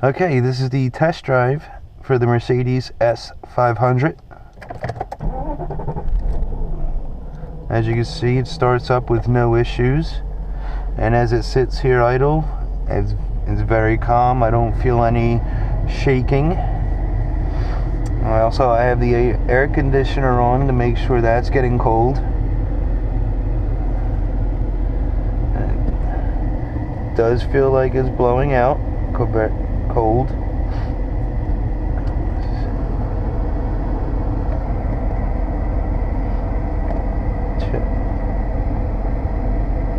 Okay, this is the test drive for the Mercedes S500. As you can see, it starts up with no issues, and as it sits here idle, it's very calm. I don't feel any shaking. I have the air conditioner on to make sure that's getting cold. It does feel like it's blowing out cold.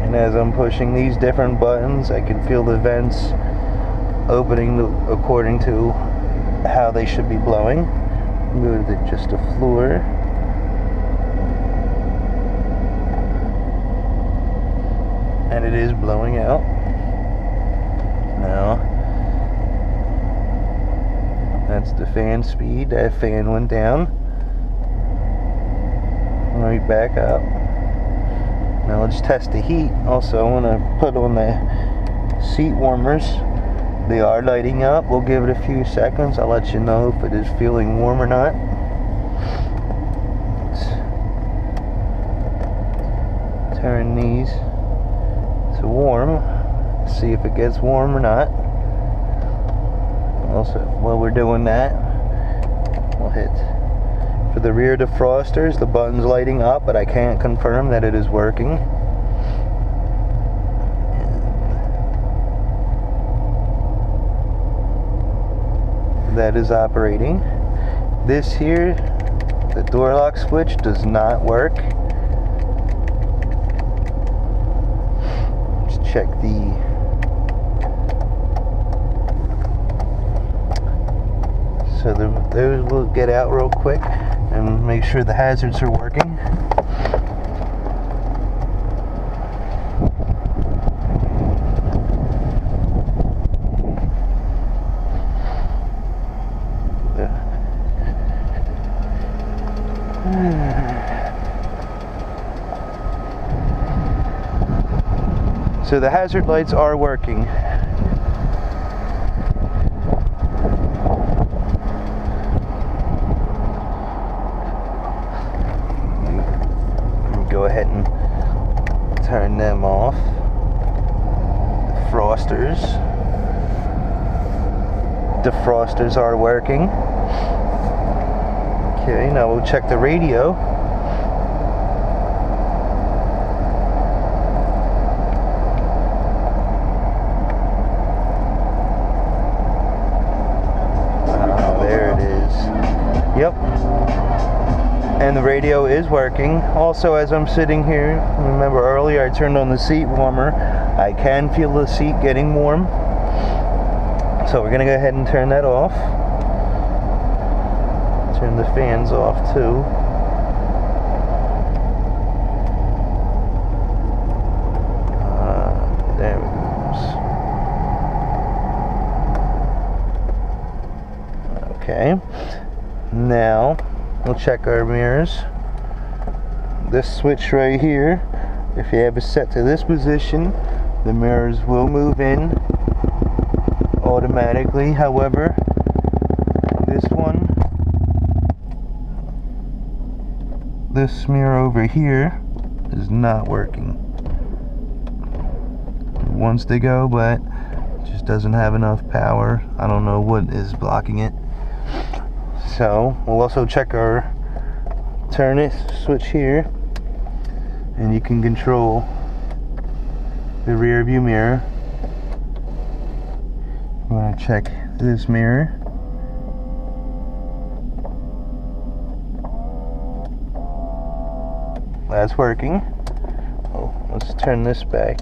And as I'm pushing these different buttons, I can feel the vents opening according to how they should be blowing. Go to just a floor. And it is blowing out. Now, that's the fan speed. That fan went down. Right back up. Now let's test the heat. Also, I want to put on the seat warmers. They are lighting up. We'll give it a few seconds. I'll let you know if it is feeling warm or not. Let's turn these to warm. See if it gets warm or not. Also, while we're doing that, we'll hit for the rear defrosters. The button's lighting up, but I can't confirm that it is working. That is operating. This here, the door lock switch does not work. Let's check those will get out real quick and make sure the hazards are working. So the hazard lights are working. Go ahead and turn them off. Defrosters are working. Okay, now we'll check the radio. There it is. Yep. And the radio is working. Also, as I'm sitting here, remember earlier I turned on the seat warmer. I can feel the seat getting warm. So we're going to go ahead and turn that off. Turn the fans off too. There it goes. Okay. Now, we'll check our mirrors. This switch right here, if you have it set to this position, the mirrors will move in automatically. However, this mirror over here is not working. It wants to go, but it just doesn't have enough power. I don't know what is blocking it. So we'll also check our turn it switch here, and you can control the rear view mirror. I'm going to check this mirror. That's working. Oh, let's turn this back.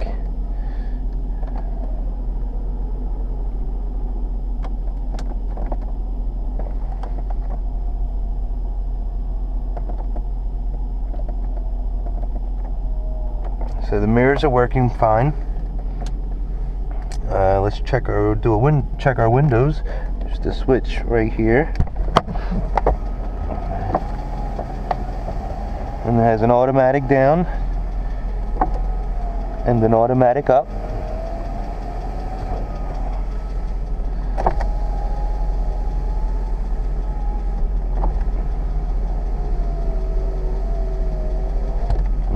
So the mirrors are working fine. Let's check our windows. Just a switch right here, and it has an automatic down and an automatic up.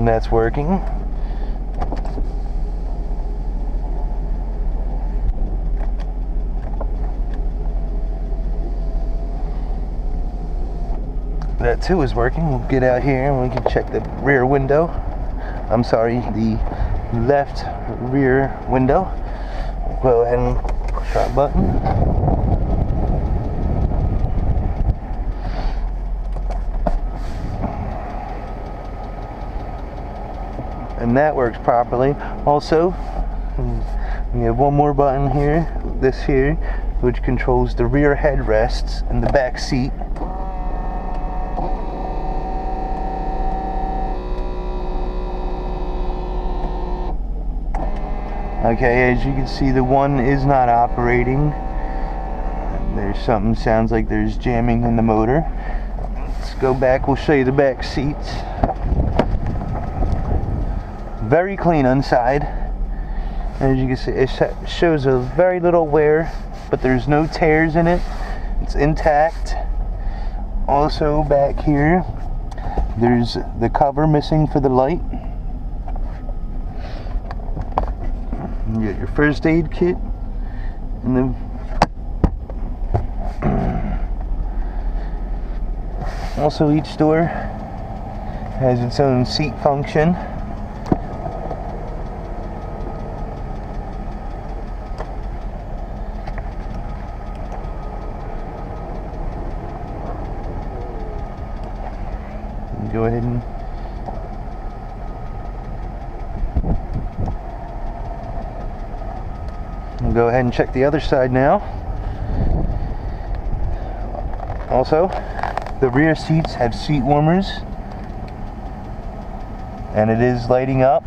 that's working. That too is working. We'll get out here and we can check the rear window. I'm sorry, the left rear window. Go ahead and push that button. And that works properly. Also, we have one more button here, this here, which controls the rear headrests and the back seat. Okay, as you can see, the one is not operating. There's something, sounds like there's jamming in the motor. Let's go back, we'll show you the back seats. Very clean inside. As you can see, it shows a very little wear, but there's no tears in it. It's intact. Also back here, there's the cover missing for the light. You get your first aid kit, and then also each door has its own seat function. Go ahead and we'll go ahead and check the other side now. Also, the rear seats have seat warmers, and it is lighting up.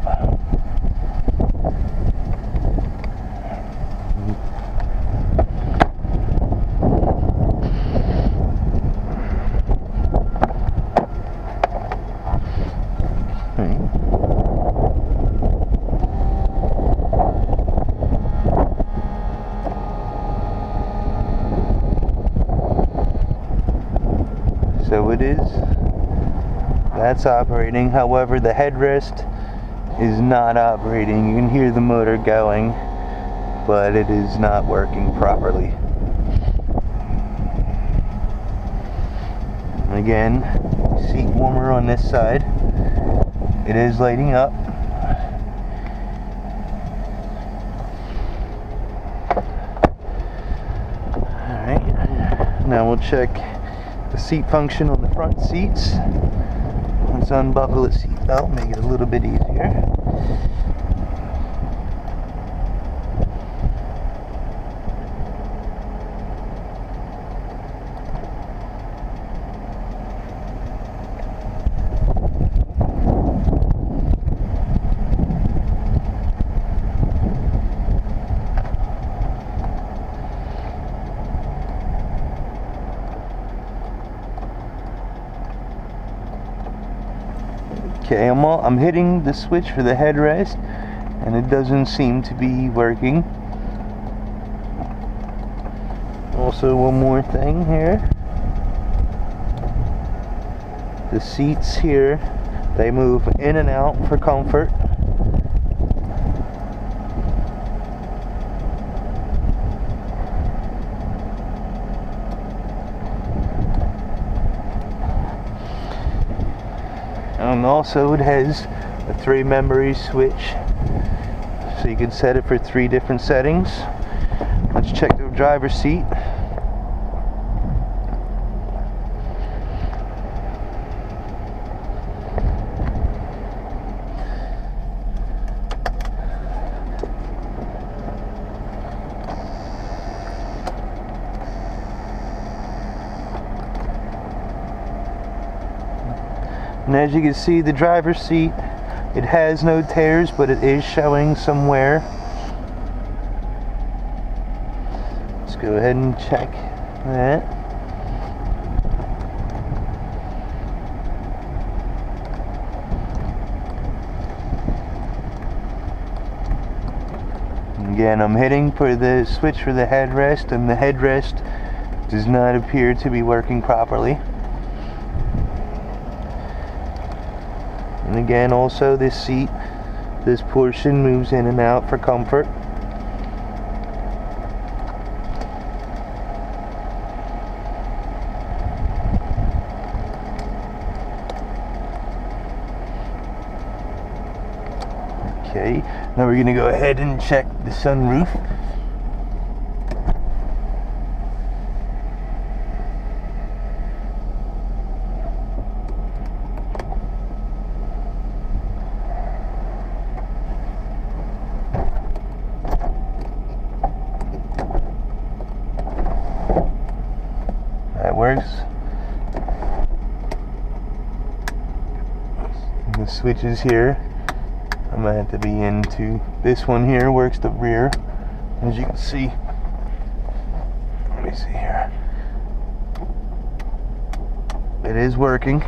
So it is, that's operating. However, the headrest is not operating. You can hear the motor going, but it is not working properly. And again, seat warmer on this side. It is lighting up. Alright, now we'll check the seat function on the front seats. Let's unbuckle the seatbelt, make it a little bit easier. Okay, I'm hitting the switch for the headrest, and it doesn't seem to be working. Also, one more thing here. The seats here, they move in and out for comfort. And also it has a 3-memory switch, so you can set it for 3 different settings. Let's check the driver's seat. And as you can see, the driver's seat, it has no tears, but it is showing some wear. Let's go ahead and check that. And again, I'm hitting for the switch for the headrest, and the headrest does not appear to be working properly. And again, also this seat, this portion moves in and out for comfort. Okay, now we're going to go ahead and check the sunroof. That works. The switches here. I'm going to have to be into this one here, works the rear, as you can see. Let me see here. It is working.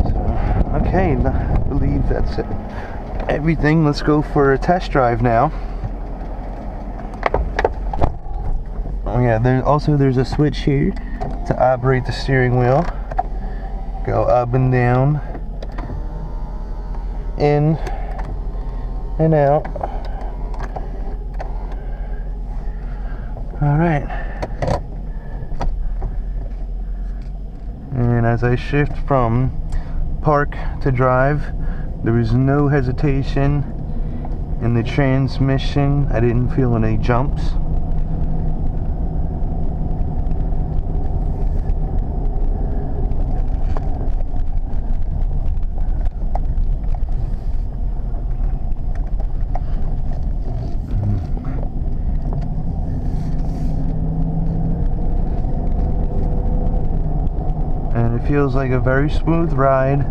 So, okay, I believe that's it. Everything. Let's go for a test drive now. Oh yeah, there's a switch here to operate the steering wheel. Go up and down, in and out. Alright. And as I shift from park to drive, there is no hesitation in the transmission. I didn't feel any jumps. And it feels like a very smooth ride.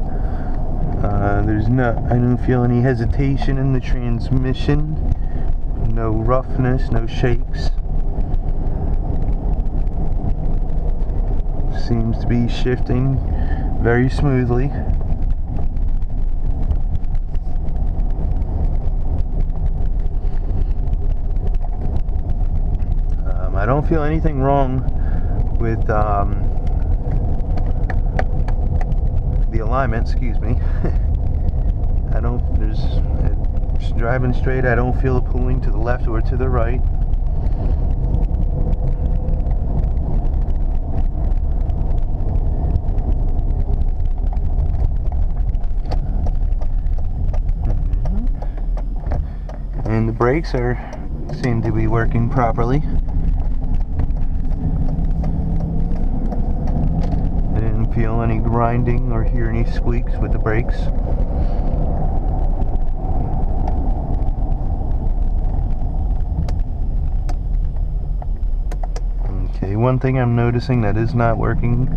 I don't feel any hesitation in the transmission. No roughness, no shakes. Seems to be shifting very smoothly. I don't feel anything wrong with the alignment, excuse me. Just driving straight, I don't feel it pulling to the left or to the right. And the brakes seem to be working properly. I didn't feel any grinding or hear any squeaks with the brakes. Okay, one thing I'm noticing that is not working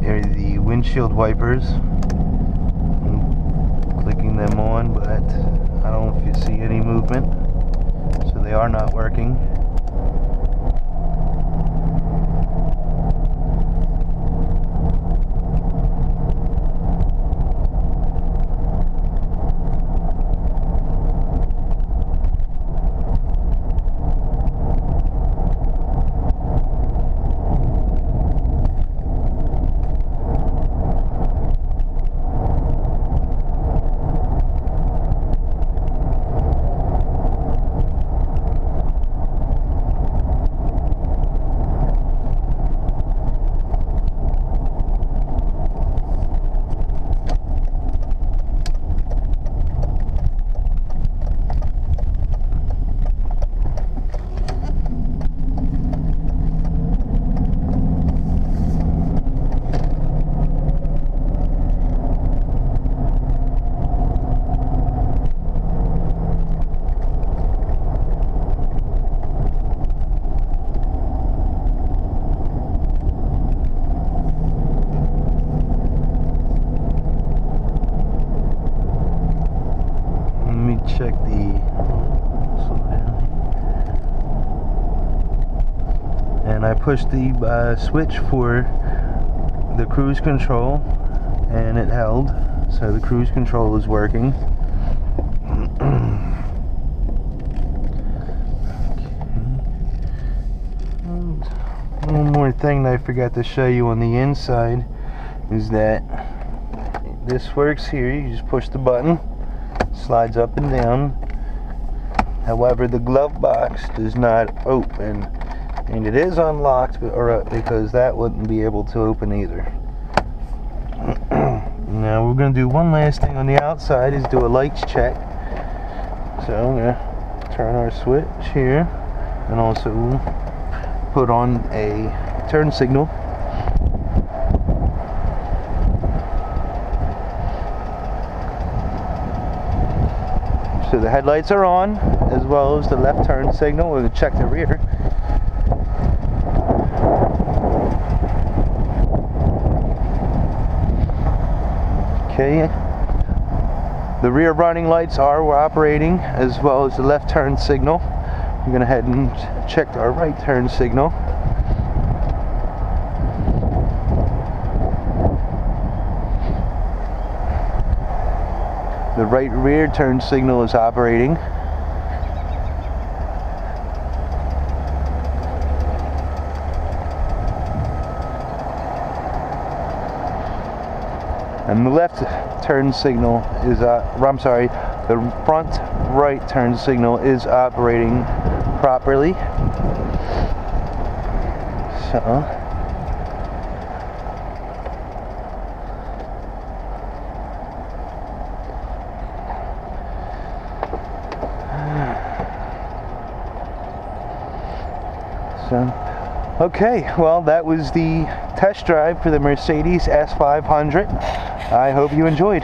are the windshield wipers. I'm clicking them on, but I don't see any movement, so they are not working. Check and I pushed the switch for the cruise control and it held, so the cruise control is working. One more thing that I forgot to show you on the inside is that this works here. You just push the button, slides up and down. However, the glove box does not open, and it is unlocked because that wouldn't be able to open either. Now we're going to do one last thing on the outside, is do a lights check. So I'm going to turn our switch here and also put on a turn signal. So the headlights are on, as well as the left turn signal. We're going to check the rear. Okay, the rear running lights are operating, as well as the left turn signal. We're going to head and check our right turn signal. The right rear turn signal is operating. And the left turn signal is, the front right turn signal is operating properly. Okay, well, that was the test drive for the Mercedes S500. I hope you enjoyed.